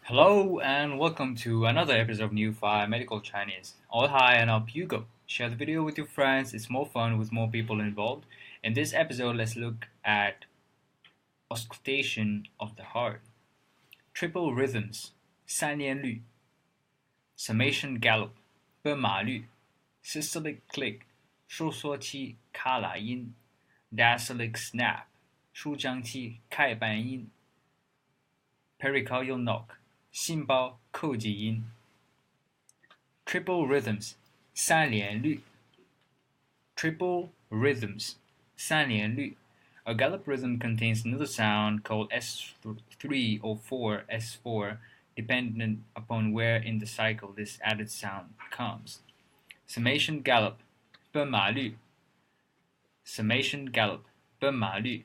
Hello and welcome to another episode of New Fire Medical Chinese. All hi and up you go. Share the video with your friends. It's more fun with more people involved. In this episode, let's look at auscultation of the heart, triple rhythms, 3连律, summation gallop, 奔马律, systolic click, 收缩期卡拉音, diastolic snap, 舒张期开半音, pericardial knock, 心包扣几音 Triple rhythms, 3连律 Triple rhythms, 3连律 A gallop rhythm contains another sound called S3 or 4, S4, dependent upon where in the cycle this added sound comes. Summation gallop, 奔马律 Summation gallop, 奔马律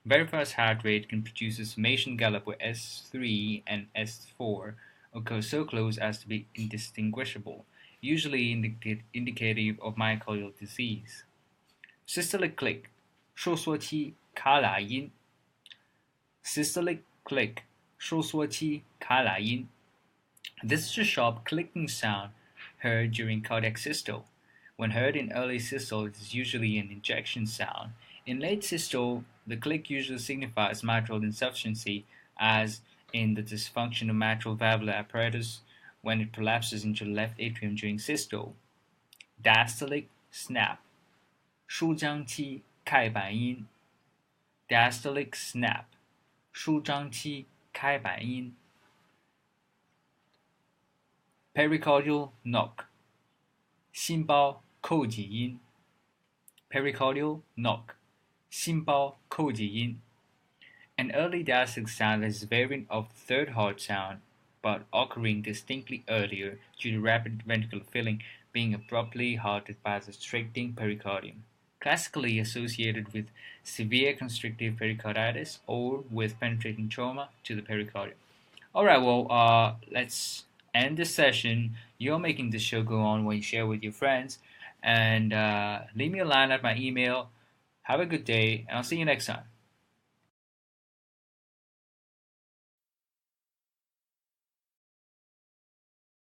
Very fast heart rate can produce a summation gallop where S3 and S4 occur so close as to be indistinguishable, usually indicative of myocardial disease. Systolic click, 收缩期卡拉音 Systolic click, 收缩期卡拉音 This is a sharp clicking sound heard during cardiac systole. When heard in early systole, it is usually an injection sound. In late systole, the click usually signifies mitral insufficiency, as in the dysfunction of mitral valvular apparatus when it collapses into the left atrium during systole. Diastolic snap, 舒张期开半音 Diastolic snap, 舒张期开半音 Pericardial knock, 心包扣几音 Pericardial knock, 心包扣几音 An early diastolic sound is a variant of the third heart sound, but occurring distinctly earlier due to rapid ventricular filling being abruptly halted by the restricting pericardium. Classically associated with severe constrictive pericarditis or with penetrating trauma to the pericardium. Alright, well, let's end this session. You're making this show go on when you share with your friends. And leave me a line at my email. Have a good day, and I'll see you next time.